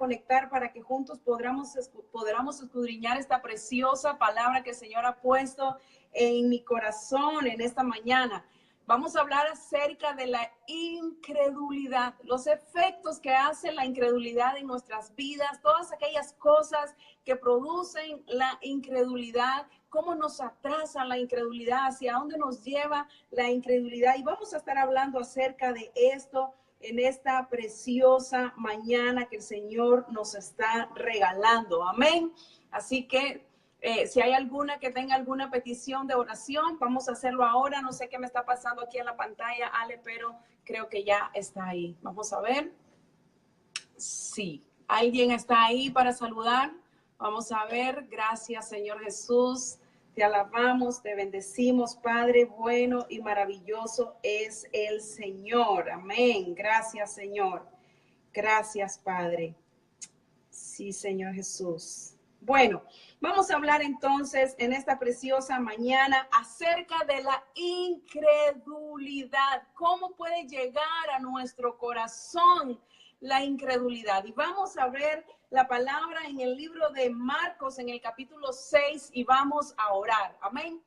conectar para que juntos podamos escudriñar esta preciosa palabra que el Señor ha puesto en mi corazón en esta mañana. Vamos a hablar acerca de la incredulidad, los efectos que hace la incredulidad en nuestras vidas, todas aquellas cosas que producen la incredulidad, cómo nos atrasa la incredulidad, hacia dónde nos lleva la incredulidad. Y vamos a estar hablando acerca de esto en esta preciosa mañana que el Señor nos está regalando. Amén. Así que si hay alguna que tenga alguna petición de oración, vamos a hacerlo ahora. No sé qué me está pasando aquí en la pantalla, Ale, pero creo que ya está ahí. Vamos a ver. Sí, ¿alguien está ahí para saludar? Vamos a ver. Gracias, Señor Jesús. Te alabamos, te bendecimos, Padre bueno y maravilloso es el Señor. Amén. Gracias, Señor. Gracias, Padre. Sí, Señor Jesús. Bueno, vamos a hablar entonces en esta preciosa mañana acerca de la incredulidad. ¿Cómo puede llegar a nuestro corazón la incredulidad? Y vamos a ver la palabra en el libro de Marcos, en el capítulo 6, y vamos a orar. Amén.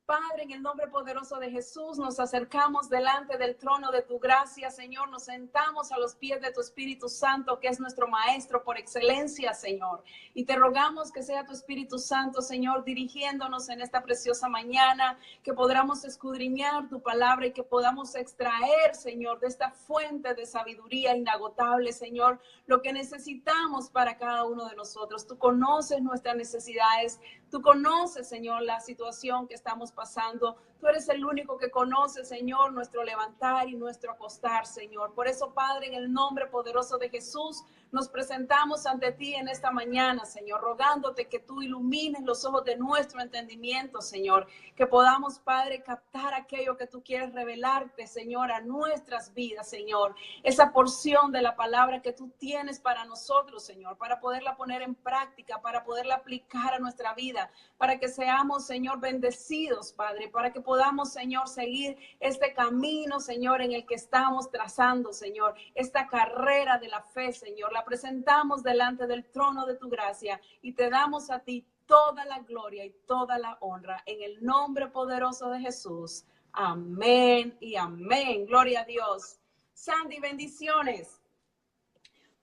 Padre, en el nombre poderoso de Jesús, nos acercamos delante del trono de tu gracia, Señor. Nos sentamos a los pies de tu Espíritu Santo, que es nuestro Maestro por excelencia, Señor. Y te rogamos que sea tu Espíritu Santo, Señor, dirigiéndonos en esta preciosa mañana, que podamos escudriñar tu palabra y que podamos extraer, Señor, de esta fuente de sabiduría inagotable, Señor, lo que necesitamos para cada uno de nosotros. Tú conoces nuestras necesidades. Tú conoces, Señor, la situación que estamos pasando. Tú eres el único que conoce, Señor, nuestro levantar y nuestro acostar, Señor. Por eso, Padre, en el nombre poderoso de Jesús, nos presentamos ante ti en esta mañana, Señor, rogándote que tú ilumines los ojos de nuestro entendimiento, Señor, que podamos, Padre, captar aquello que tú quieres revelarte, Señor, a nuestras vidas, Señor, esa porción de la palabra que tú tienes para nosotros, Señor, para poderla poner en práctica, para poderla aplicar a nuestra vida, para que seamos, Señor, bendecidos, Padre, para que podamos, Señor, seguir este camino, Señor, en el que estamos trazando, Señor, esta carrera de la fe, Señor. La presentamos delante del trono de tu gracia y te damos a ti toda la gloria y toda la honra en el nombre poderoso de Jesús. Amén y amén. Gloria a Dios. Sandy, bendiciones.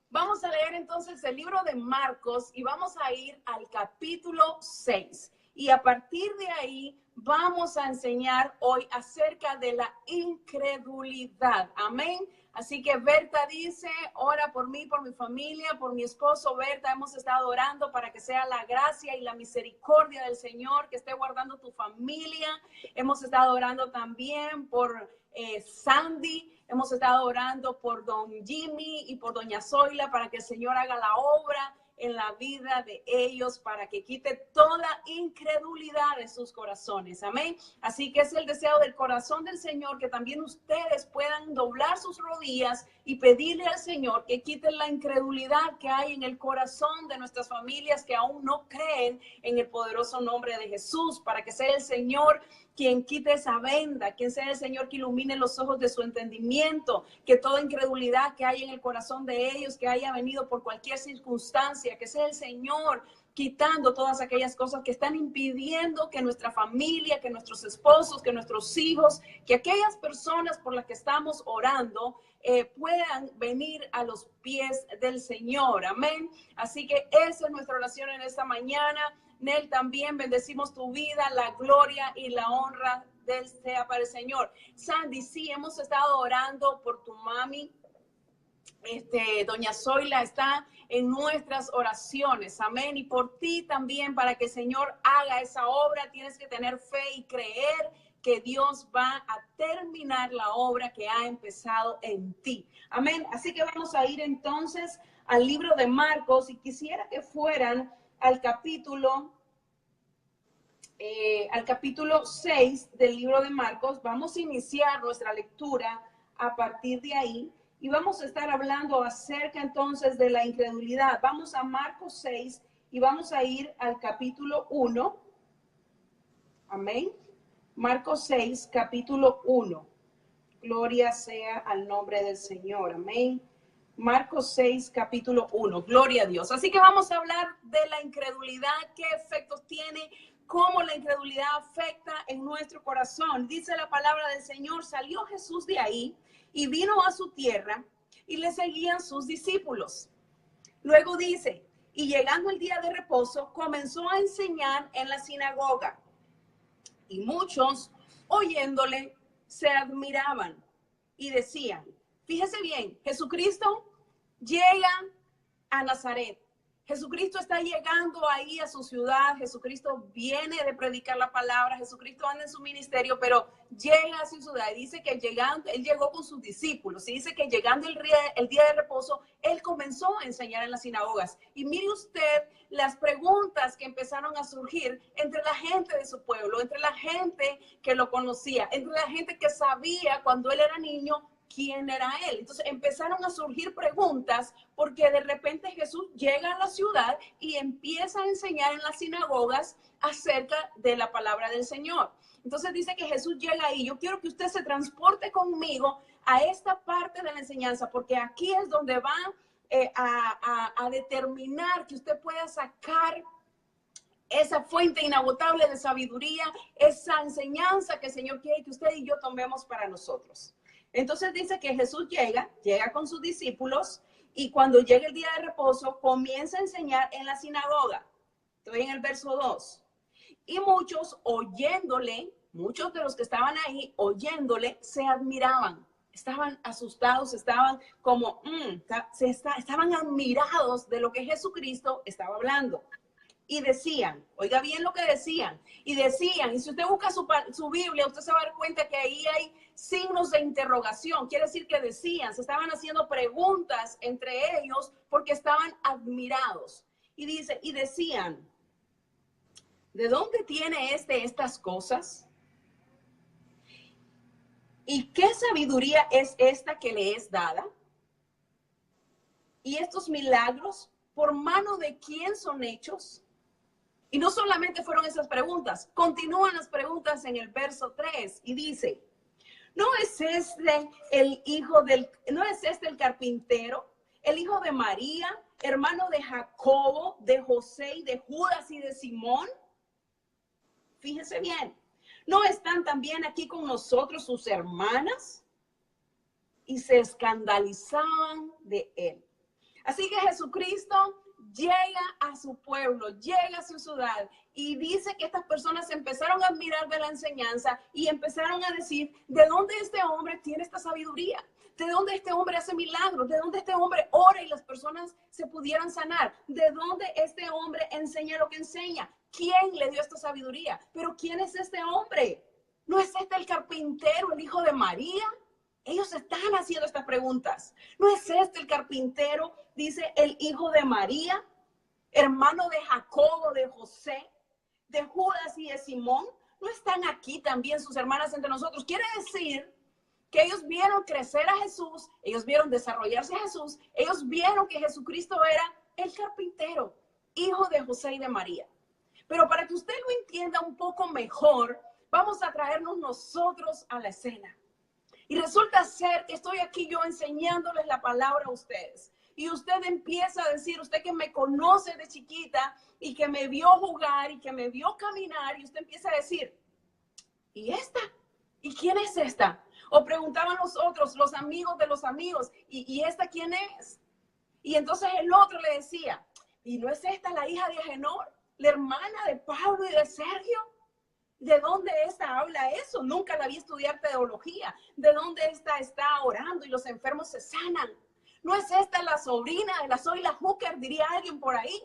Vamos a leer entonces el libro de Marcos y vamos a ir al capítulo 6. Y a partir de ahí vamos a enseñar hoy acerca de la incredulidad. Amén. Así que Berta dice, ora por mí, por mi familia, por mi esposo. Berta, hemos estado orando para que sea la gracia y la misericordia del Señor que esté guardando tu familia. Hemos estado orando también por Sandy. Hemos estado orando por don Jimmy y por doña Zoila para que el Señor haga la obra en la vida de ellos, para que quite toda incredulidad de sus corazones. Amén. Así que es el deseo del corazón del Señor que también ustedes puedan doblar sus rodillas y pedirle al Señor que quite la incredulidad que hay en el corazón de nuestras familias que aún no creen en el poderoso nombre de Jesús, para que sea el Señor quien quite esa venda, quien sea el Señor que ilumine los ojos de su entendimiento, que toda incredulidad que hay en el corazón de ellos, que haya venido por cualquier circunstancia, que sea el Señor quitando todas aquellas cosas que están impidiendo que nuestra familia, que nuestros esposos, que nuestros hijos, que aquellas personas por las que estamos orando puedan venir a los pies del Señor. Amén. Así que esa es nuestra oración en esta mañana. Nel, también bendecimos tu vida, la gloria y la honra del sea para el Señor. Sandy, sí, hemos estado orando por tu mami. Doña Zoila está en nuestras oraciones, amén, y por ti también, para que el Señor haga esa obra. Tienes que tener fe y creer que Dios va a terminar la obra que ha empezado en ti, amén. Así que vamos a ir entonces al libro de Marcos, y quisiera que fueran al capítulo 6 del libro de Marcos. Vamos a iniciar nuestra lectura a partir de ahí y vamos a estar hablando acerca entonces de la incredulidad. Vamos a Marcos 6 y vamos a ir al capítulo 1. Amén. Marcos 6, capítulo 1. Gloria sea al nombre del Señor. Amén. Marcos 6, capítulo 1. Gloria a Dios. Así que vamos a hablar de la incredulidad, qué efectos tiene, cómo la incredulidad afecta en nuestro corazón. Dice la palabra del Señor, salió Jesús de ahí y vino a su tierra y le seguían sus discípulos. Luego dice, y llegando el día de reposo, comenzó a enseñar en la sinagoga. Y muchos, oyéndole, se admiraban y decían, fíjese bien, Jesucristo llega a Nazaret. Jesucristo está llegando ahí a su ciudad. Jesucristo viene de predicar la palabra. Jesucristo anda en su ministerio, pero llega a su ciudad. Y dice que llegando, él llegó con sus discípulos. Y dice que llegando el día de reposo, él comenzó a enseñar en las sinagogas. Y mire usted las preguntas que empezaron a surgir entre la gente de su pueblo, entre la gente que lo conocía, entre la gente que sabía cuando él era niño quién era él. Entonces empezaron a surgir preguntas porque de repente Jesús llega a la ciudad y empieza a enseñar en las sinagogas acerca de la palabra del Señor. Entonces dice que Jesús llega ahí. Yo quiero que usted se transporte conmigo a esta parte de la enseñanza, porque aquí es donde va a determinar que usted pueda sacar esa fuente inagotable de sabiduría, esa enseñanza que el Señor quiere que usted y yo tomemos para nosotros. Entonces dice que Jesús llega con sus discípulos y cuando llega el día de reposo comienza a enseñar en la sinagoga. Estoy en el verso 2. Y muchos oyéndole, muchos de los que estaban ahí oyéndole se admiraban. Estaban asustados, estaban como, estaban admirados de lo que Jesucristo estaba hablando. Y decían, oiga bien lo que decían, y si usted busca su Biblia, usted se va a dar cuenta que ahí hay signos de interrogación, quiere decir que decían, se estaban haciendo preguntas entre ellos porque estaban admirados. Y dice, y decían, ¿de dónde tiene estas cosas? ¿Y qué sabiduría es esta que le es dada? ¿Y estos milagros, por mano de quién son hechos? Y no solamente fueron esas preguntas, continúan las preguntas en el verso 3 y dice, ¿no es este el carpintero, el hijo de María, hermano de Jacobo, de José y de Judas y de Simón? Fíjese bien, ¿no están también aquí con nosotros sus hermanas? Y se escandalizaban de él. Así que Jesucristo llega a su pueblo, llega a su ciudad y dice que estas personas empezaron a admirar de la enseñanza y empezaron a decir, ¿de dónde este hombre tiene esta sabiduría? ¿De dónde este hombre hace milagros? ¿De dónde este hombre ora y las personas se pudieran sanar? ¿De dónde este hombre enseña lo que enseña? ¿Quién le dio esta sabiduría? ¿Pero quién es este hombre? ¿No es este el carpintero, el hijo de María? Ellos están haciendo estas preguntas. ¿No es este el carpintero, dice, el hijo de María, hermano de Jacobo, de José, de Judas y de Simón? ¿No están aquí también sus hermanas entre nosotros? Quiere decir que ellos vieron crecer a Jesús, ellos vieron desarrollarse a Jesús, ellos vieron que Jesucristo era el carpintero, hijo de José y de María. Pero para que usted lo entienda un poco mejor, vamos a traernos nosotros a la escena. Y resulta ser que estoy aquí yo enseñándoles la palabra a ustedes. Y usted empieza a decir, usted que me conoce de chiquita y que me vio jugar y que me vio caminar, y usted empieza a decir, ¿y esta? ¿Y quién es esta? O preguntaban los otros, los amigos de los amigos, ¿y esta quién es? Y entonces el otro le decía, ¿y no es esta la hija de Agenor, la hermana de Pablo y de Sergio? ¿De dónde esta habla eso? Nunca la vi estudiar teología. ¿De dónde esta está orando y los enfermos se sanan? ¿No es esta la sobrina de la Zoila Hooker, diría alguien por ahí?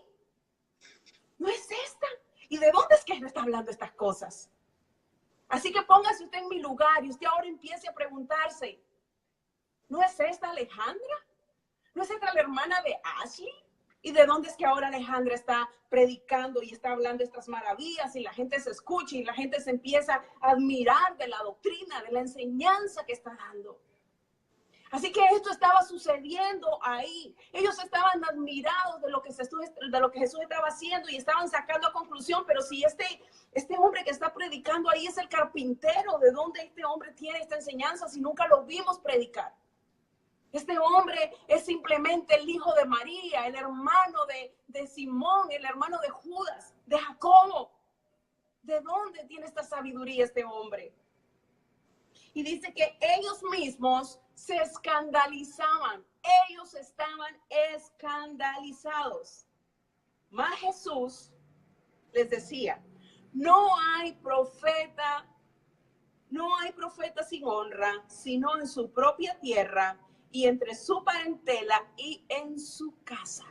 ¿No es esta? ¿Y de dónde es que él está hablando estas cosas? Así que póngase usted en mi lugar y usted ahora empiece a preguntarse, ¿no es esta Alejandra? ¿No es esta la hermana de Ashley? ¿Y de dónde es que ahora Alejandra está predicando y está hablando estas maravillas y la gente se escucha y la gente se empieza a admirar de la doctrina, de la enseñanza que está dando? Así que esto estaba sucediendo ahí. Ellos estaban admirados de lo que Jesús estaba haciendo y estaban sacando conclusión, pero si este hombre que está predicando ahí es el carpintero, ¿de dónde este hombre tiene esta enseñanza si nunca lo vimos predicar? Este hombre es simplemente el hijo de María, el hermano de Simón, el hermano de Judas, de Jacobo. ¿De dónde tiene esta sabiduría este hombre? Y dice que ellos mismos se escandalizaban. Ellos estaban escandalizados. Mas Jesús les decía, no hay profeta sin honra, sino en su propia tierra y entre su parentela y en su casa.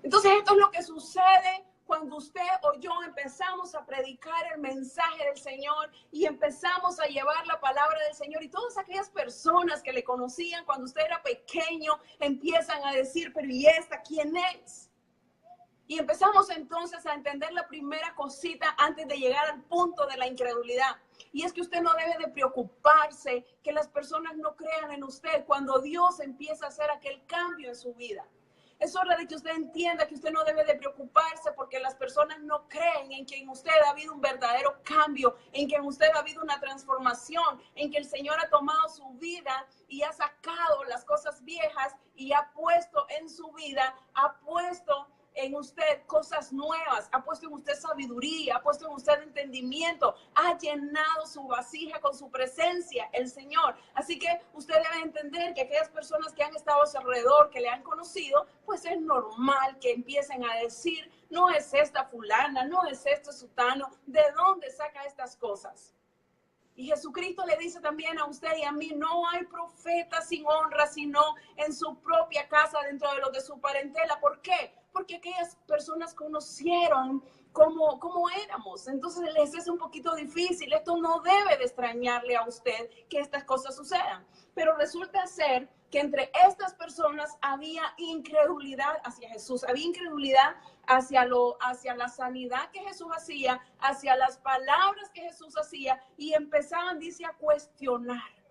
Entonces esto es lo que sucede cuando usted o yo empezamos a predicar el mensaje del Señor y empezamos a llevar la palabra del Señor, y todas aquellas personas que le conocían cuando usted era pequeño empiezan a decir, pero ¿y esta quién es? Y empezamos entonces a entender la primera cosita antes de llegar al punto de la incredulidad. Y es que usted no debe de preocuparse que las personas no crean en usted cuando Dios empieza a hacer aquel cambio en su vida. Es hora de que usted entienda que usted no debe de preocuparse porque las personas no creen en que en usted ha habido un verdadero cambio, en que en usted ha habido una transformación, en que el Señor ha tomado su vida y ha sacado las cosas viejas y ha puesto en su vida, ha puesto en usted cosas nuevas, ha puesto en usted sabiduría, ha puesto en usted entendimiento, ha llenado su vasija con su presencia, el Señor. Así que usted debe entender que aquellas personas que han estado a su alrededor, que le han conocido, pues es normal que empiecen a decir, no es esta fulana, no es este sutano, ¿de dónde saca estas cosas? Y Jesucristo le dice también a usted y a mí, no hay profeta sin honra, sino en su propia casa, dentro de los de su parentela. ¿Por qué? Porque aquellas personas conocieron cómo éramos. Entonces les es un poquito difícil. Esto no debe de extrañarle a usted que estas cosas sucedan. Pero resulta ser que entre estas personas había incredulidad hacia Jesús, había incredulidad hacia la sanidad que Jesús hacía, hacia las palabras que Jesús hacía, y empezaban, dice, a cuestionar.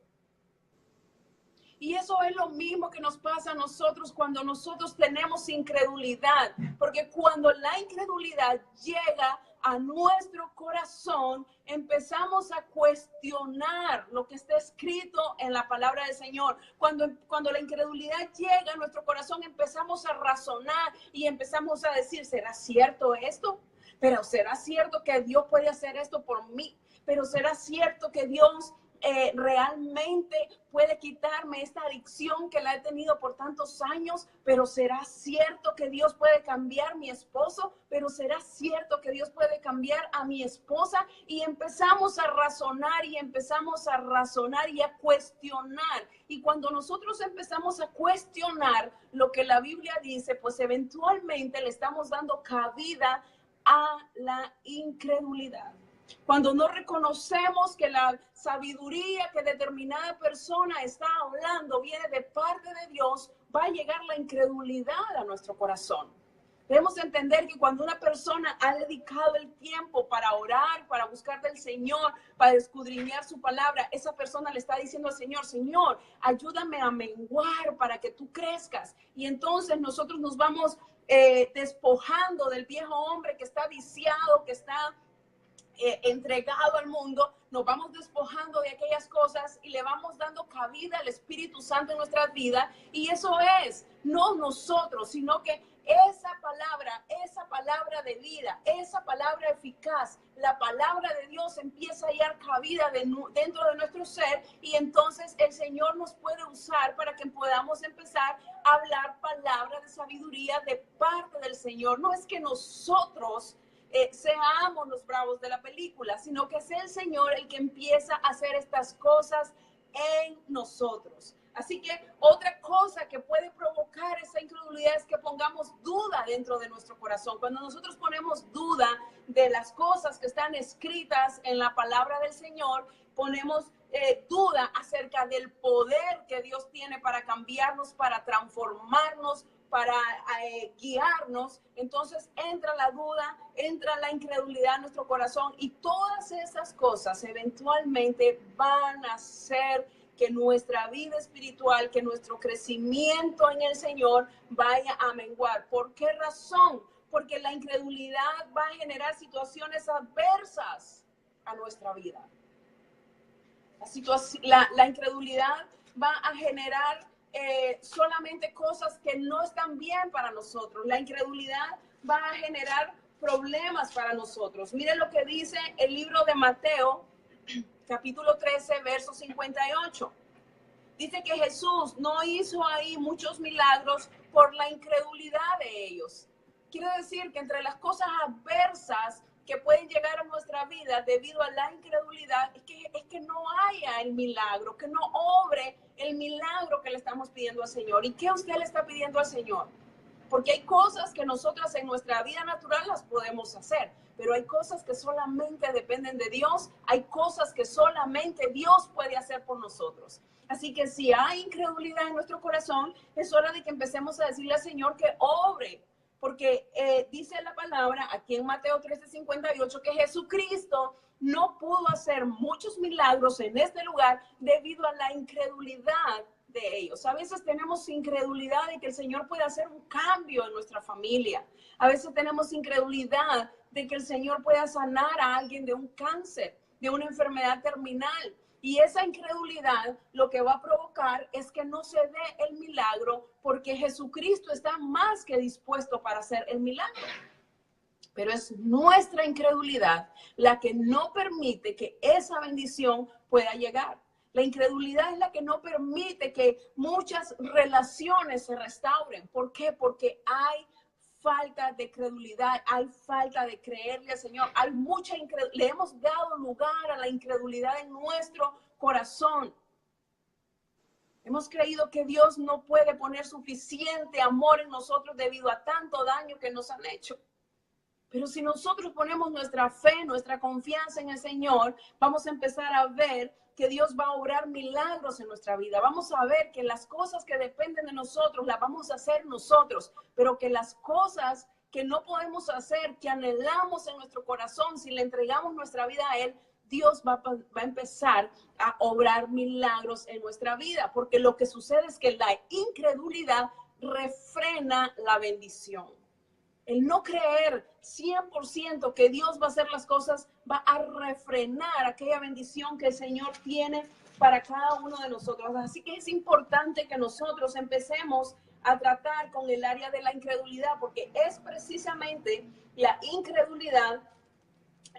Y eso es lo mismo que nos pasa a nosotros cuando nosotros tenemos incredulidad, porque cuando la incredulidad llega a nuestro corazón, empezamos a cuestionar lo que está escrito en la palabra del Señor. Cuando la incredulidad llega a nuestro corazón, empezamos a razonar y empezamos a decir, ¿será cierto esto? ¿Pero será cierto que Dios puede hacer esto por mí? ¿Pero será cierto que Dios realmente puede quitarme esta adicción que la he tenido por tantos años? Pero ¿será cierto que Dios puede cambiar mi esposo? Pero ¿será cierto que Dios puede cambiar a mi esposa? Y empezamos a razonar y empezamos a razonar y a cuestionar. Y cuando nosotros empezamos a cuestionar lo que la Biblia dice, pues eventualmente le estamos dando cabida a la incredulidad. Cuando no reconocemos que la sabiduría que determinada persona está hablando viene de parte de Dios, va a llegar la incredulidad a nuestro corazón. Debemos entender que cuando una persona ha dedicado el tiempo para orar, para buscar del Señor, para escudriñar su palabra, esa persona le está diciendo al Señor, Señor, ayúdame a menguar para que tú crezcas. Y entonces nosotros nos vamos despojando del viejo hombre que está viciado, que está entregado al mundo, nos vamos despojando de aquellas cosas y le vamos dando cabida al Espíritu Santo en nuestras vidas. Y eso es, no nosotros, sino que esa palabra de vida, esa palabra eficaz, la palabra de Dios empieza a hallar cabida dentro de nuestro ser, y entonces el Señor nos puede usar para que podamos empezar a hablar palabras de sabiduría de parte del Señor. No es que nosotros seamos los bravos de la película, sino que es el Señor el que empieza a hacer estas cosas en nosotros. Así que otra cosa que puede provocar esa incredulidad es que pongamos duda dentro de nuestro corazón. Cuando nosotros ponemos duda de las cosas que están escritas en la palabra del Señor, ponemos duda acerca del poder que Dios tiene para cambiarnos, para transformarnos, para guiarnos. Entonces entra la duda, entra la incredulidad en nuestro corazón, y todas esas cosas eventualmente van a hacer que nuestra vida espiritual, que nuestro crecimiento en el Señor vaya a menguar. ¿Por qué razón? Porque la incredulidad va a generar situaciones adversas a nuestra vida. La incredulidad va a generar solamente cosas que no están bien para nosotros. La incredulidad va a generar problemas para nosotros. Miren lo que dice el libro de Mateo, capítulo 13, verso 58. Dice que Jesús no hizo ahí muchos milagros por la incredulidad de ellos. Quiere decir que entre las cosas adversas que pueden llegar a nuestra vida debido a la incredulidad es que no haya el milagro, que no obre el milagro que le estamos pidiendo al Señor. ¿Y qué usted le está pidiendo al Señor? Porque hay cosas que nosotras en nuestra vida natural las podemos hacer, pero hay cosas que solamente dependen de Dios, hay cosas que solamente Dios puede hacer por nosotros. Así que si hay incredulidad en nuestro corazón, es hora de que empecemos a decirle al Señor que obre, porque dice la palabra aquí en Mateo 13:58 que Jesucristo no pudo hacer muchos milagros en este lugar debido a la incredulidad de ellos. A veces tenemos incredulidad de que el Señor puede hacer un cambio en nuestra familia. A veces tenemos incredulidad de que el Señor pueda sanar a alguien de un cáncer, de una enfermedad terminal. Y esa incredulidad lo que va a provocar es que no se dé el milagro porque Jesucristo está más que dispuesto para hacer el milagro. Pero es nuestra incredulidad la que no permite que esa bendición pueda llegar. La incredulidad es la que no permite que muchas relaciones se restauren. ¿Por qué? Porque hay falta de credulidad, hay falta de creerle al Señor, hay mucha incredulidad, le hemos dado lugar a la incredulidad en nuestro corazón. Hemos creído que Dios no puede poner suficiente amor en nosotros debido a tanto daño que nos han hecho. Pero si nosotros ponemos nuestra fe, nuestra confianza en el Señor, vamos a empezar a ver que Dios va a obrar milagros en nuestra vida. Vamos a ver que las cosas que dependen de nosotros las vamos a hacer nosotros, pero que las cosas que no podemos hacer, que anhelamos en nuestro corazón, si le entregamos nuestra vida a Él, Dios va a empezar a obrar milagros en nuestra vida, porque lo que sucede es que la incredulidad refrena la bendición. El no creer 100% que Dios va a hacer las cosas va a refrenar aquella bendición que el Señor tiene para cada uno de nosotros. Así que es importante que nosotros empecemos a tratar con el área de la incredulidad, porque es precisamente la incredulidad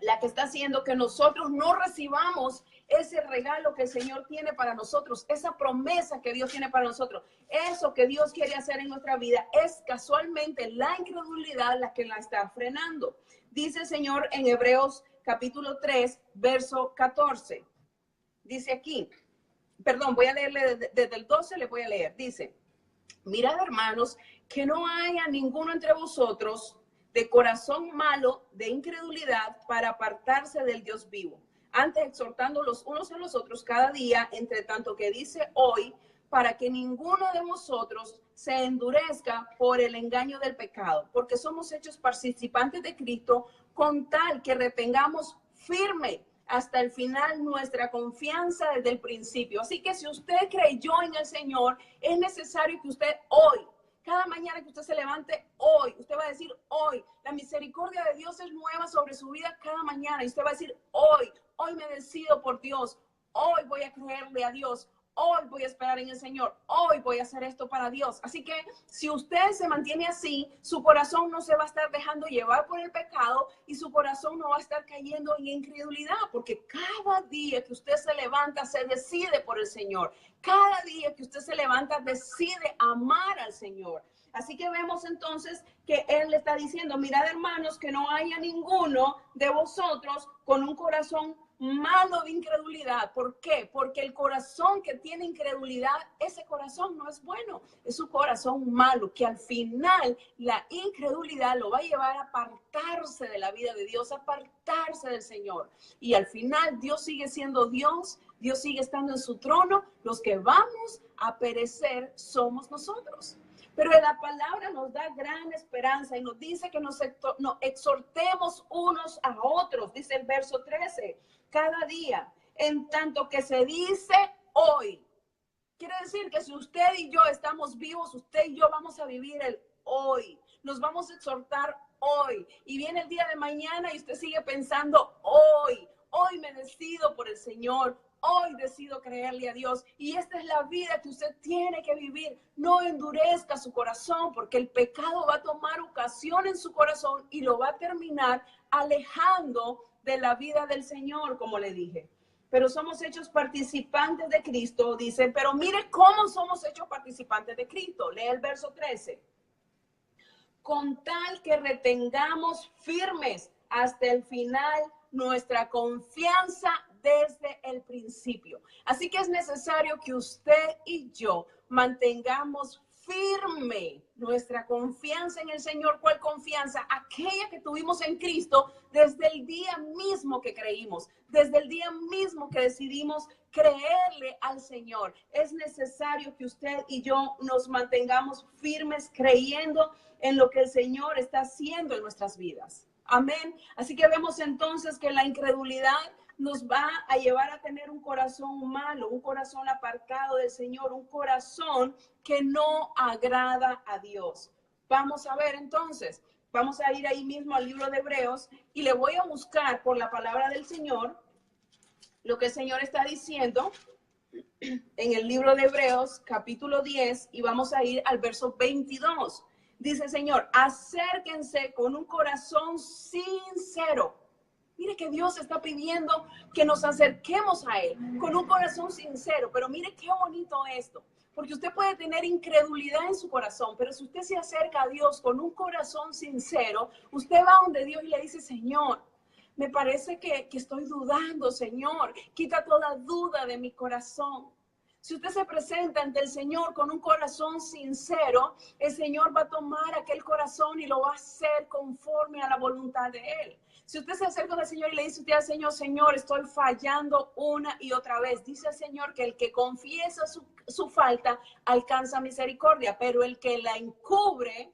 la que está haciendo que nosotros no recibamos ese regalo que el Señor tiene para nosotros, esa promesa que Dios tiene para nosotros, eso que Dios quiere hacer en nuestra vida, es casualmente la incredulidad la que la está frenando. Dice el Señor en Hebreos capítulo 3, verso 14. Dice aquí, perdón, voy a leerle desde el 12, le voy a leer. Dice, mirad, hermanos, que no haya ninguno entre vosotros de corazón malo, de incredulidad, para apartarse del Dios vivo. Antes exhortando los unos a los otros cada día, entre tanto que dice hoy, para que ninguno de vosotros se endurezca por el engaño del pecado, porque somos hechos participantes de Cristo, con tal que retengamos firme hasta el final nuestra confianza desde el principio. Así que si usted creyó en el Señor, es necesario que usted hoy, cada mañana que usted se levante, hoy, usted va a decir hoy, la misericordia de Dios es nueva sobre su vida cada mañana. Y usted va a decir hoy me decido por Dios, hoy voy a creerle a Dios, hoy voy a esperar en el Señor, hoy voy a hacer esto para Dios. Así que si usted se mantiene así, su corazón no se va a estar dejando llevar por el pecado y su corazón no va a estar cayendo en incredulidad, porque cada día que usted se levanta, se decide por el Señor. Cada día que usted se levanta, decide amar al Señor. Así que vemos entonces que Él le está diciendo, mirad, hermanos, que no haya ninguno de vosotros con un corazón malo de incredulidad. ¿Por qué? Porque el corazón que tiene incredulidad, ese corazón no es bueno, es un corazón malo, que al final la incredulidad lo va a llevar a apartarse de la vida de Dios, a apartarse del Señor. Y al final Dios sigue siendo Dios, Dios sigue estando en su trono, los que vamos a perecer somos nosotros. Pero la palabra nos da gran esperanza y nos dice que nos exhortemos unos a otros, dice el verso 13, cada día, en tanto que se dice hoy. Quiere decir que si usted y yo estamos vivos, usted y yo vamos a vivir el hoy. Nos vamos a exhortar hoy. Y viene el día de mañana y usted sigue pensando hoy me decido por el Señor. hoy decido creerle a Dios y esta es la vida que usted tiene que vivir. No endurezca su corazón porque el pecado va a tomar ocasión en su corazón y lo va a terminar alejando de la vida del Señor, como le dije. Pero somos hechos participantes de Cristo, dice, pero mire cómo somos hechos participantes de Cristo. Lee el verso 13. Con tal que retengamos firmes hasta el final nuestra confianza desde el principio. Así que es necesario que usted y yo mantengamos firme nuestra confianza en el Señor. ¿Cuál confianza? Aquella que tuvimos en Cristo desde el día mismo que creímos, desde el día mismo que decidimos creerle al Señor. Es necesario que usted y yo nos mantengamos firmes creyendo en lo que el Señor está haciendo en nuestras vidas. Amén. Así que vemos entonces que la incredulidad nos va a llevar a tener un corazón malo, un corazón apartado del Señor, un corazón que no agrada a Dios. Vamos a ver entonces, vamos a ir ahí mismo al libro de Hebreos y le voy a buscar por la palabra del Señor lo que el Señor está diciendo en el libro de Hebreos capítulo 10 y vamos a ir al verso 22. Dice el Señor, acérquense con un corazón sincero. Mire que Dios está pidiendo que nos acerquemos a Él con un corazón sincero. Pero mire qué bonito esto. Porque usted puede tener incredulidad en su corazón, pero si usted se acerca a Dios con un corazón sincero, usted va donde Dios y le dice, Señor, me parece que estoy dudando, Señor. Quita toda duda de mi corazón. Si usted se presenta ante el Señor con un corazón sincero, el Señor va a tomar aquel corazón y lo va a hacer conforme a la voluntad de Él. Si usted se acerca al Señor y le dice usted al Señor, Señor, estoy fallando una y otra vez. Dice el Señor que el que confiesa su falta alcanza misericordia, pero el que la encubre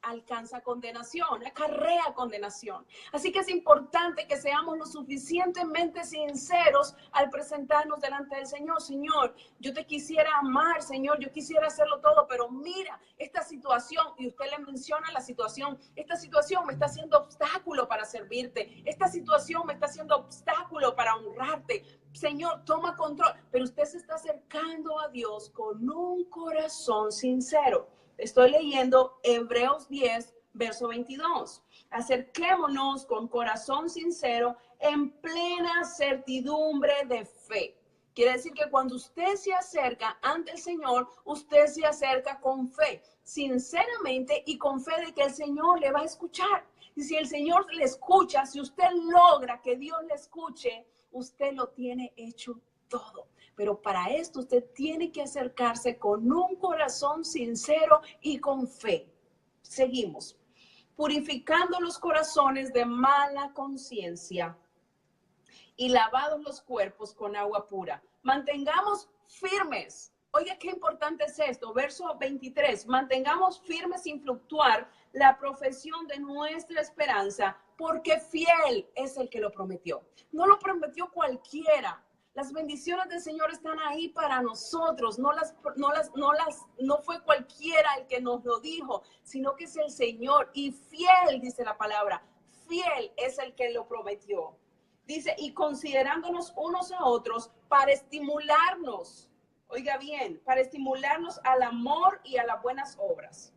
alcanza condenación, acarrea condenación. Así que es importante que seamos lo suficientemente sinceros al presentarnos delante del Señor. Señor, yo te quisiera amar, Señor, yo quisiera hacerlo todo, pero mira esta situación, y usted le menciona la situación, esta situación me está haciendo obstáculo para servirte, esta situación me está haciendo obstáculo para honrarte. Señor, toma control, pero usted se está acercando a Dios con un corazón sincero. Estoy leyendo Hebreos 10, verso 22. Acerquémonos con corazón sincero en plena certidumbre de fe. Quiere decir que cuando usted se acerca ante el Señor, usted se acerca con fe, sinceramente y con fe de que el Señor le va a escuchar. Y si el Señor le escucha, si usted logra que Dios le escuche, usted lo tiene hecho todo. Pero para esto usted tiene que acercarse con un corazón sincero y con fe. Seguimos. Purificando los corazones de mala conciencia y lavados los cuerpos con agua pura. Mantengamos firmes. Oiga, qué importante es esto. Verso 23. Mantengamos firmes sin fluctuar la profesión de nuestra esperanza, porque fiel es el que lo prometió. No lo prometió cualquiera. Las bendiciones del Señor están ahí para nosotros. No fue cualquiera el que nos lo dijo, sino que es el Señor. Y fiel, dice la palabra, fiel es el que lo prometió. Dice, y considerándonos unos a otros para estimularnos, oiga bien, para estimularnos al amor y a las buenas obras.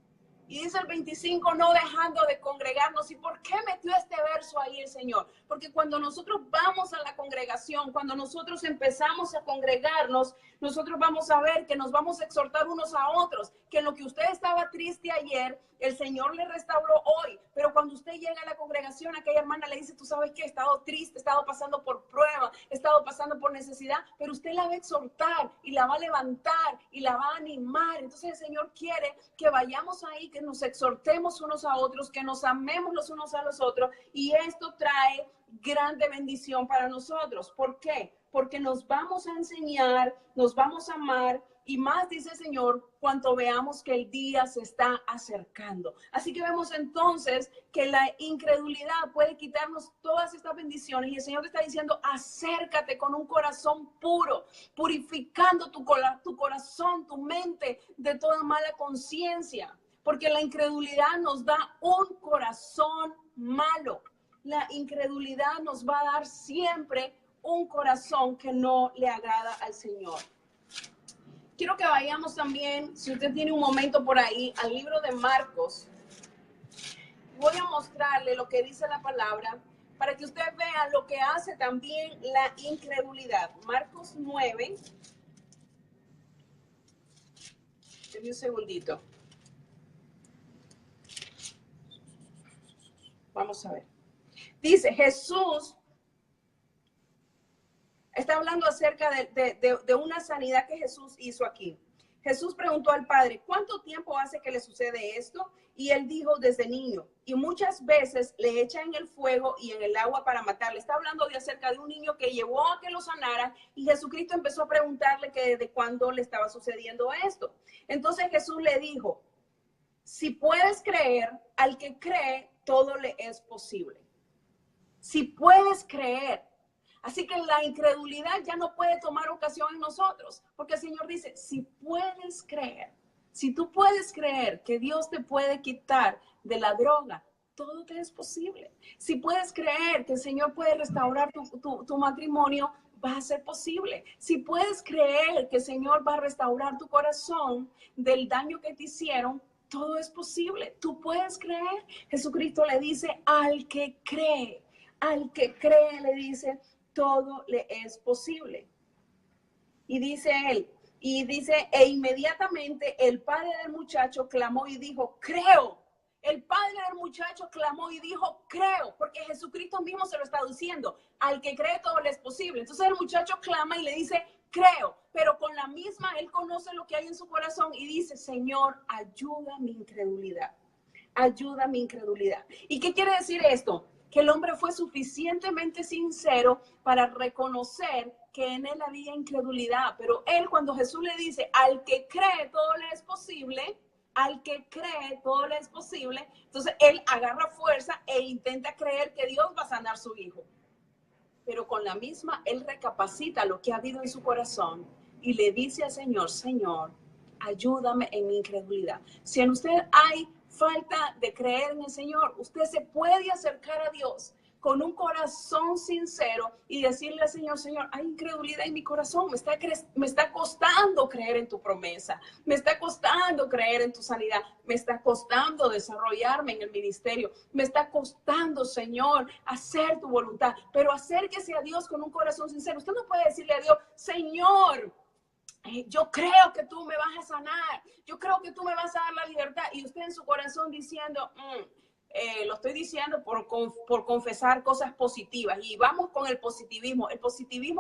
Y dice el 25, no dejando de congregarnos. ¿Y por qué metió este verso ahí el Señor? Porque cuando nosotros vamos a la congregación, cuando nosotros empezamos a congregarnos, nosotros vamos a ver que nos vamos a exhortar unos a otros, que en lo que usted estaba triste ayer, el Señor le restauró hoy. Pero cuando usted llega a la congregación, aquella hermana le dice, tú sabes que he estado triste, he estado pasando por prueba, he estado pasando por necesidad, pero usted la va a exhortar y la va a levantar y la va a animar. Entonces el Señor quiere que vayamos ahí, que nos exhortemos unos a otros, que nos amemos los unos a los otros, y esto trae grande bendición para nosotros. ¿Por qué? Porque nos vamos a enseñar, nos vamos a amar, y más dice el Señor cuando veamos que el día se está acercando. Así que vemos entonces que la incredulidad puede quitarnos todas estas bendiciones, y el Señor te está diciendo, acércate con un corazón puro, purificando tu corazón, tu mente de toda mala conciencia, porque la incredulidad nos da un corazón malo. La incredulidad nos va a dar siempre un corazón que no le agrada al Señor. Quiero que vayamos también, si usted tiene un momento por ahí, al libro de Marcos. Voy a mostrarle lo que dice la palabra para que usted vea lo que hace también la incredulidad. Marcos 9. Deme un segundito. Vamos a ver. Dice, Jesús está hablando acerca de una sanidad que Jesús hizo aquí. Jesús preguntó al Padre, ¿cuánto tiempo hace que le sucede esto? Y él dijo, desde niño. Y muchas veces le echan en el fuego y en el agua para matarle. Está hablando acerca de un niño que llevó a que lo sanara y Jesucristo empezó a preguntarle que desde cuándo le estaba sucediendo esto. Entonces Jesús le dijo, si puedes creer, al que cree, todo le es posible. Si puedes creer. Así que la incredulidad ya no puede tomar ocasión en nosotros, porque el Señor dice, si puedes creer, si tú puedes creer que Dios te puede quitar de la droga, todo te es posible. Si puedes creer que el Señor puede restaurar tu matrimonio, va a ser posible. Si puedes creer que el Señor va a restaurar tu corazón del daño que te hicieron, todo es posible. Tú puedes creer. Jesucristo le dice al que cree, le dice, todo le es posible. Y dice él, e inmediatamente el padre del muchacho clamó y dijo, creo. El padre del muchacho clamó y dijo, creo, porque Jesucristo mismo se lo está diciendo, al que cree todo le es posible. Entonces el muchacho clama y le dice, creo, pero con la misma, él conoce lo que hay en su corazón y dice, Señor, ayuda mi incredulidad, ayuda mi incredulidad. ¿Y qué quiere decir esto? Que el hombre fue suficientemente sincero para reconocer que en él había incredulidad. Pero él, cuando Jesús le dice, al que cree todo le es posible, al que cree todo le es posible, entonces él agarra fuerza e intenta creer que Dios va a sanar a su hijo. Pero con la misma, él recapacita lo que ha habido en su corazón y le dice al Señor, Señor, ayúdame en mi incredulidad. Si en usted hay falta de creer en el Señor, usted se puede acercar a Dios con un corazón sincero y decirle al Señor, Señor, hay incredulidad en mi corazón, me está costando creer en tu promesa, me está costando creer en tu sanidad, me está costando desarrollarme en el ministerio, me está costando, Señor, hacer tu voluntad, pero acérquese a Dios con un corazón sincero. Usted no puede decirle a Dios, Señor, yo creo que tú me vas a sanar, yo creo que tú me vas a dar la libertad, y usted en su corazón diciendo, lo estoy diciendo por confesar cosas positivas, y vamos con el positivismo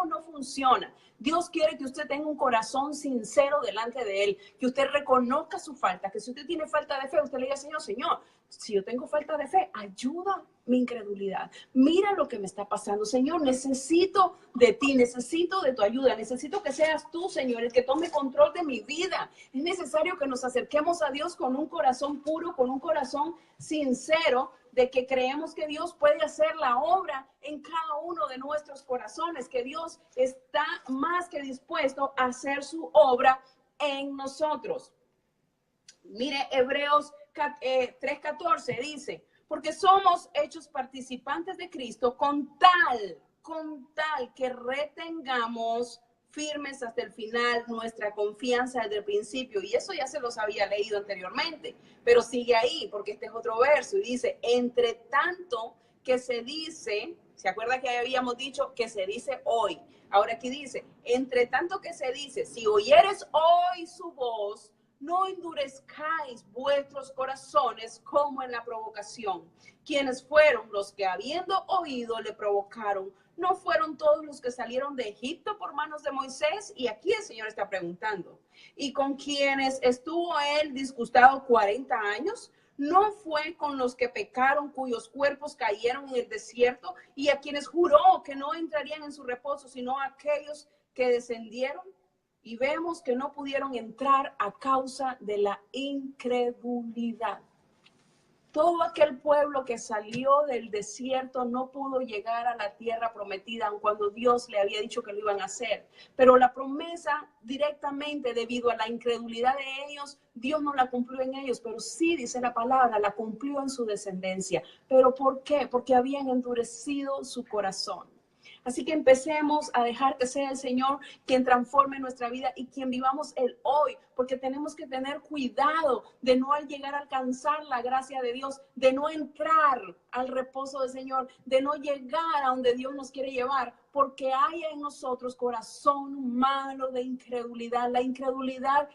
no funciona. Dios quiere que usted tenga un corazón sincero delante de él, que usted reconozca su falta, que si usted tiene falta de fe, usted le diga, Señor, si yo tengo falta de fe, ayuda mi incredulidad. Mira lo que me está pasando, Señor, necesito de ti, necesito de tu ayuda, necesito que seas tú, Señor, el que tome control de mi vida. Es necesario que nos acerquemos a Dios con un corazón puro, con un corazón sincero, de que creemos que Dios puede hacer la obra en cada uno de nuestros corazones, que Dios está más que dispuesto a hacer su obra en nosotros. Mire, Hebreos 3:14 dice, porque somos hechos participantes de Cristo con tal que retengamos firmes hasta el final nuestra confianza desde el principio. Y eso ya se los había leído anteriormente, pero sigue ahí, porque este es otro verso y dice, entre tanto que se dice, ¿se acuerda que habíamos dicho que se dice hoy? Ahora aquí dice, entre tanto que se dice, si oyeres hoy su voz, no endurezcáis vuestros corazones como en la provocación. Quienes fueron los que habiendo oído le provocaron, no fueron todos los que salieron de Egipto por manos de Moisés. Y aquí el Señor está preguntando, ¿y con quienes estuvo él disgustado 40 años? ¿No fue con los que pecaron, cuyos cuerpos cayeron en el desierto, y a quienes juró que no entrarían en su reposo, sino a aquellos que descendieron? Y vemos que no pudieron entrar a causa de la incredulidad. Todo aquel pueblo que salió del desierto no pudo llegar a la tierra prometida, aun cuando Dios le había dicho que lo iban a hacer. Pero la promesa directamente, debido a la incredulidad de ellos, Dios no la cumplió en ellos, pero sí, dice la palabra, la cumplió en su descendencia. ¿Pero por qué? Porque habían endurecido su corazón. Así que empecemos a dejar que sea el Señor quien transforme nuestra vida y quien vivamos el hoy, porque tenemos que tener cuidado de no al llegar a alcanzar la gracia de Dios, de no entrar al reposo del Señor, de no llegar a donde Dios nos quiere llevar, porque hay en nosotros corazón malo de incredulidad. La incredulidad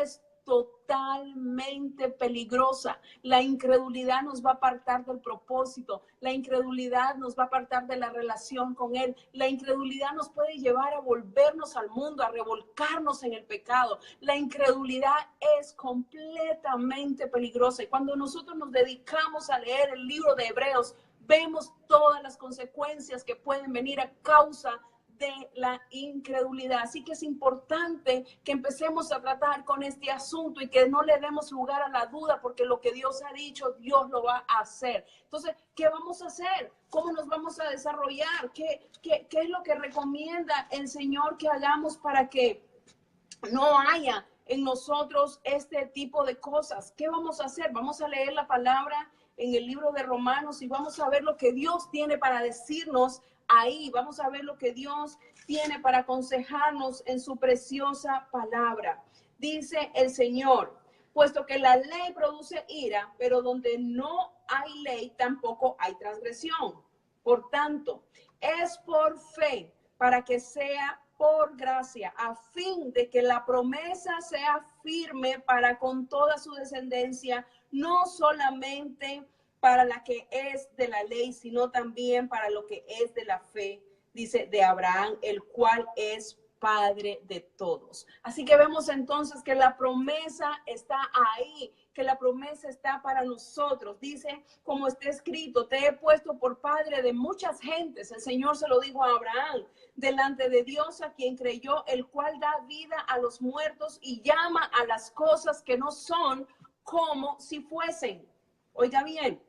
es totalmente peligrosa. La incredulidad nos va a apartar del propósito. La incredulidad nos va a apartar de la relación con Él. La incredulidad nos puede llevar a volvernos al mundo, a revolcarnos en el pecado. La incredulidad es completamente peligrosa. Y cuando nosotros nos dedicamos a leer el libro de Hebreos, vemos todas las consecuencias que pueden venir a causa de la incredulidad. Así que es importante que empecemos a tratar con este asunto y que no le demos lugar a la duda, porque lo que Dios ha dicho, Dios lo va a hacer. Entonces, ¿qué vamos a hacer? ¿Cómo nos vamos a desarrollar? ¿Qué es lo que recomienda el Señor que hagamos para que no haya en nosotros este tipo de cosas? ¿Qué vamos a hacer? Vamos a leer la palabra en el libro de Romanos y vamos a ver lo que Dios tiene para decirnos ahí. Vamos a ver lo que Dios tiene para aconsejarnos en su preciosa palabra. Dice el Señor: puesto que la ley produce ira, pero donde no hay ley tampoco hay transgresión. Por tanto, es por fe, para que sea por gracia, a fin de que la promesa sea firme para con toda su descendencia, no solamente para la que es de la ley, sino también para lo que es de la fe, dice, de Abraham, el cual es Padre de todos. Así que vemos entonces que la promesa está ahí, que la promesa está para nosotros. Dice, como está escrito: te he puesto por padre de muchas gentes. El Señor se lo dijo a Abraham, delante de Dios, a quien creyó, el cual da vida a los muertos y llama a las cosas que no son como si fuesen. Oiga bien,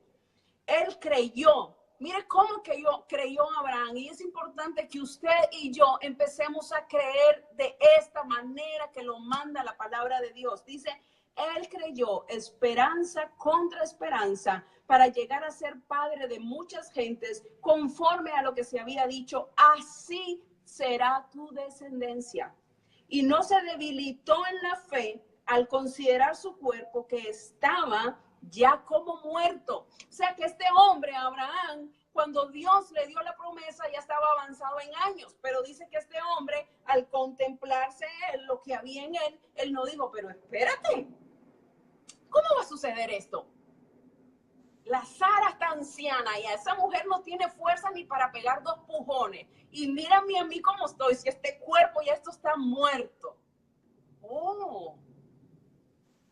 él creyó. Mire cómo creyó Abraham. Y es importante que usted y yo empecemos a creer de esta manera que lo manda la palabra de Dios. Dice, él creyó esperanza contra esperanza para llegar a ser padre de muchas gentes, conforme a lo que se había dicho: así será tu descendencia. Y no se debilitó en la fe al considerar su cuerpo, que estaba ya como muerto. O sea que este hombre, Abraham, cuando Dios le dio la promesa, ya estaba avanzado en años, pero dice que este hombre, al contemplarse él, lo que había en él, él no dijo, pero espérate, ¿cómo va a suceder esto? La Sara está anciana y a esa mujer no tiene fuerza ni para pegar 2 pujones. Y mírame a mí cómo estoy, si este cuerpo ya esto está muerto. Oh,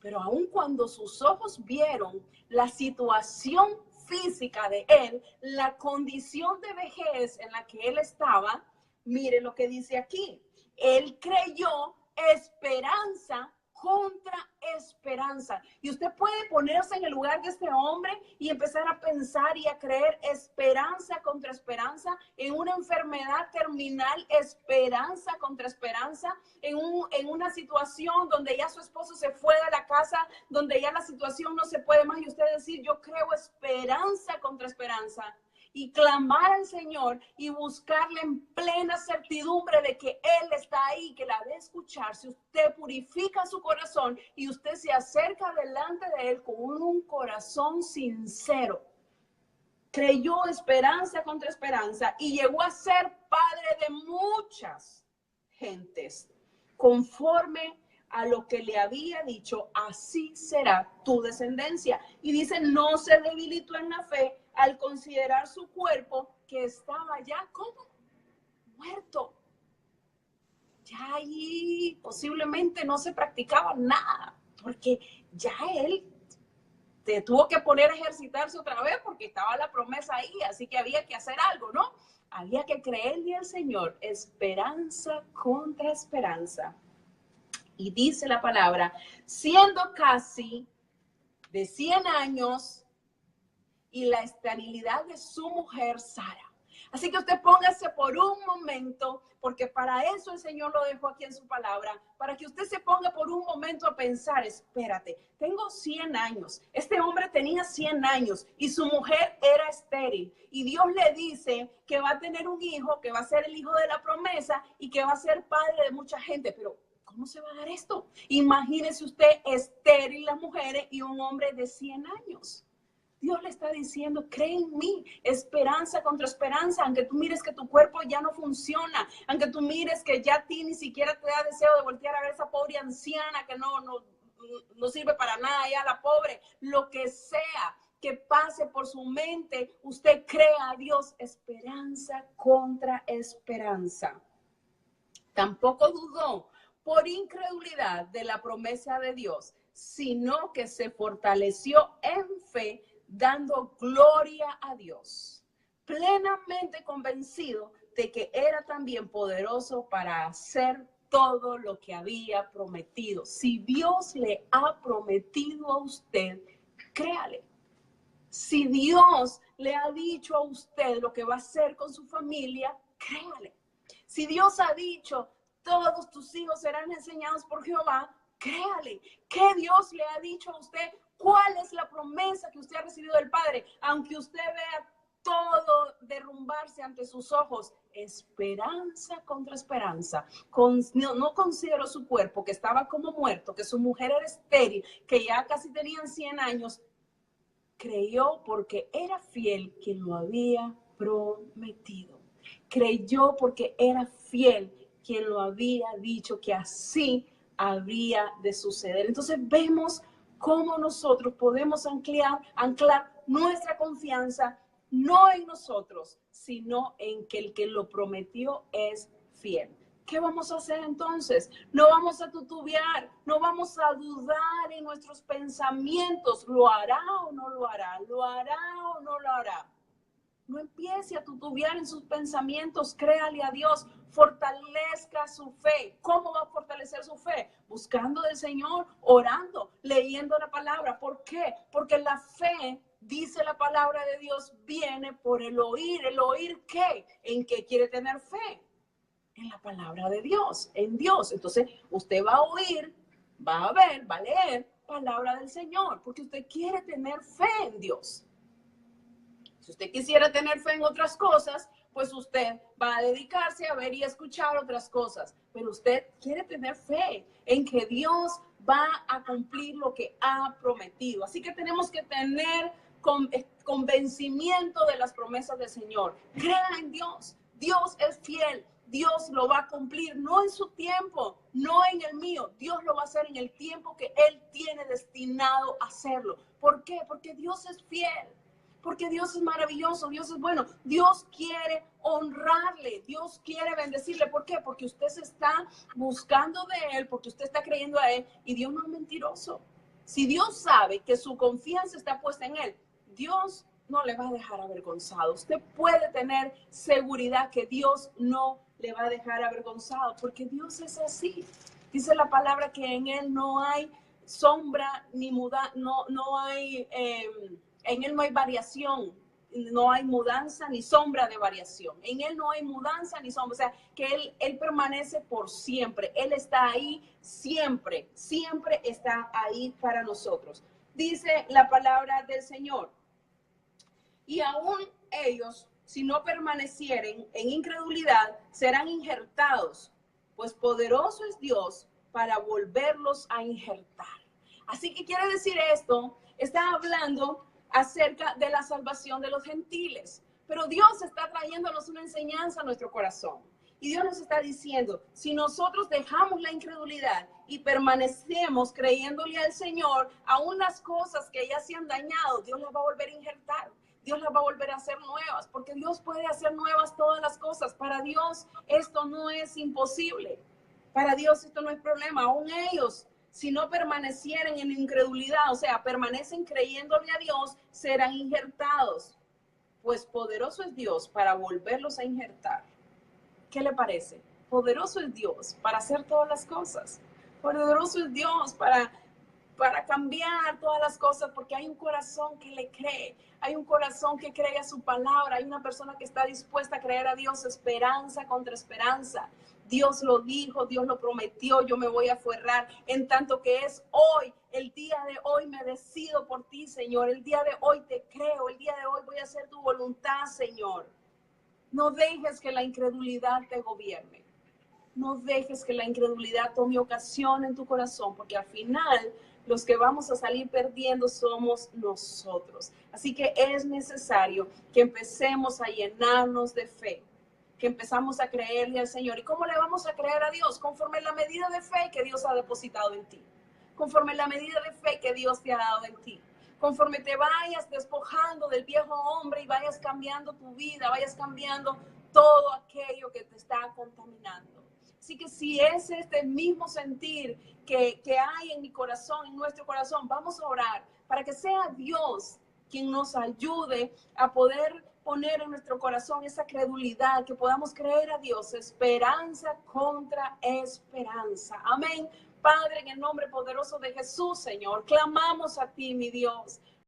pero aun cuando sus ojos vieron la situación física de él, la condición de vejez en la que él estaba, mire lo que dice aquí: él creyó esperanza contra esperanza. Y usted puede ponerse en el lugar de este hombre y empezar a pensar y a creer esperanza contra esperanza, en una enfermedad terminal, esperanza contra esperanza, en una situación donde ya su esposo se fue de la casa, donde ya la situación no se puede más, y usted decir, yo creo esperanza contra esperanza. Y clamar al Señor y buscarle en plena certidumbre de que Él está ahí, que la va a escuchar. Si usted purifica su corazón y usted se acerca delante de Él con un corazón sincero, creyó esperanza contra esperanza y llegó a ser padre de muchas gentes, conforme a lo que le había dicho, así será tu descendencia. Y dice, no se debilitó en la fe al considerar su cuerpo, que estaba ya como muerto. Ya allí posiblemente no se practicaba nada, porque ya él te tuvo que poner a ejercitarse otra vez porque estaba la promesa ahí, así que había que hacer algo, ¿no? Había que creerle al Señor, esperanza contra esperanza. Y dice la palabra, siendo casi de 100 años, y la esterilidad de su mujer Sara. Así que usted póngase por un momento, porque para eso el Señor lo dejó aquí en su palabra, para que usted se ponga por un momento a pensar, espérate, tengo 100 años, este hombre tenía 100 años y su mujer era estéril. Y Dios le dice que va a tener un hijo, que va a ser el hijo de la promesa y que va a ser padre de mucha gente. Pero, ¿cómo se va a dar esto? Imagínese usted estéril las mujeres y un hombre de 100 años. Dios le está diciendo, cree en mí, esperanza contra esperanza, aunque tú mires que tu cuerpo ya no funciona, aunque tú mires que ya a ti ni siquiera te da deseo de voltear a ver a esa pobre anciana que no sirve para nada, ya la pobre, lo que sea que pase por su mente, usted crea a Dios, esperanza contra esperanza. Tampoco dudó por incredulidad de la promesa de Dios, sino que se fortaleció en fe, dando gloria a Dios, plenamente convencido de que era también poderoso para hacer todo lo que había prometido. Si Dios le ha prometido a usted, créale. Si Dios le ha dicho a usted lo que va a hacer con su familia, créale. Si Dios ha dicho, todos tus hijos serán enseñados por Jehová, créale. ¿Qué Dios le ha dicho a usted? ¿Cuál es la promesa que usted ha recibido del Padre? Aunque usted vea todo derrumbarse ante sus ojos, esperanza contra esperanza. No considero su cuerpo, que estaba como muerto, que su mujer era estéril, que ya casi tenían 100 años. Creyó porque era fiel quien lo había prometido. Creyó porque era fiel quien lo había dicho que así habría de suceder. Entonces vemos cómo nosotros podemos anclar nuestra confianza no en nosotros, sino en que el que lo prometió es fiel. ¿Qué vamos a hacer entonces? No vamos a titubear, no vamos a dudar en nuestros pensamientos. ¿Lo hará o no lo hará? ¿Lo hará o no lo hará? No empiece a titubear en sus pensamientos, créale a Dios, fortalezca su fe. ¿Cómo va a fortalecer su fe? Buscando del Señor, orando, leyendo la palabra. ¿Por qué? Porque la fe, dice la palabra de Dios, viene por el oír. ¿El oír qué? ¿En qué quiere tener fe? En la palabra de Dios, en Dios. Entonces, usted va a oír, va a ver, va a leer palabra del Señor, porque usted quiere tener fe en Dios. Si usted quisiera tener fe en otras cosas, pues usted va a dedicarse a ver y a escuchar otras cosas. Pero usted quiere tener fe en que Dios va a cumplir lo que ha prometido. Así que tenemos que tener convencimiento de las promesas del Señor. Crea en Dios. Dios es fiel. Dios lo va a cumplir, no en su tiempo, no en el mío. Dios lo va a hacer en el tiempo que Él tiene destinado a hacerlo. ¿Por qué? Porque Dios es fiel. Porque Dios es maravilloso, Dios es bueno. Dios quiere honrarle, Dios quiere bendecirle. ¿Por qué? Porque usted se está buscando de Él, porque usted está creyendo a Él y Dios no es mentiroso. Si Dios sabe que su confianza está puesta en Él, Dios no le va a dejar avergonzado. Usted puede tener seguridad que Dios no le va a dejar avergonzado, porque Dios es así. Dice la palabra que en Él no hay sombra ni muda, no hay... en Él no hay variación, no hay mudanza ni sombra de variación. En Él no hay mudanza ni sombra. O sea, que Él permanece por siempre. Él está ahí siempre, siempre está ahí para nosotros. Dice la palabra del Señor. Y aún ellos, si no permanecieren en incredulidad, serán injertados, pues poderoso es Dios para volverlos a injertar. Así que quiere decir esto, está hablando acerca de la salvación de los gentiles. Pero Dios está trayéndonos una enseñanza a nuestro corazón. Y Dios nos está diciendo, si nosotros dejamos la incredulidad y permanecemos creyéndole al Señor, aún las cosas que ya se han dañado, Dios las va a volver a injertar. Dios las va a volver a hacer nuevas, porque Dios puede hacer nuevas todas las cosas. Para Dios esto no es imposible. Para Dios esto no es problema. Aún ellos, si no permanecieran en incredulidad, o sea, permanecen creyéndole a Dios, serán injertados. Pues poderoso es Dios para volverlos a injertar. ¿Qué le parece? Poderoso es Dios para hacer todas las cosas. Poderoso es Dios para para cambiar todas las cosas, porque hay un corazón que le cree, hay un corazón que cree a su palabra, hay una persona que está dispuesta a creer a Dios, esperanza contra esperanza. Dios lo dijo, Dios lo prometió, yo me voy a aferrar, en tanto que es hoy, el día de hoy me decido por ti, Señor, el día de hoy te creo, el día de hoy voy a hacer tu voluntad, Señor. No dejes que la incredulidad te gobierne. No dejes que la incredulidad tome ocasión en tu corazón, porque al final los que vamos a salir perdiendo somos nosotros. Así que es necesario que empecemos a llenarnos de fe, que empezamos a creerle al Señor. ¿Y cómo le vamos a creer a Dios? Conforme la medida de fe que Dios ha depositado en ti. Conforme la medida de fe que Dios te ha dado en ti. Conforme te vayas despojando del viejo hombre y vayas cambiando tu vida, vayas cambiando todo aquello que te está contaminando. Así que si es este mismo sentir que hay en mi corazón, en nuestro corazón, vamos a orar para que sea Dios quien nos ayude a poder poner en nuestro corazón esa credulidad, que podamos creer a Dios, esperanza contra esperanza. Amén. Padre, en el nombre poderoso de Jesús, Señor, clamamos a ti, mi Dios.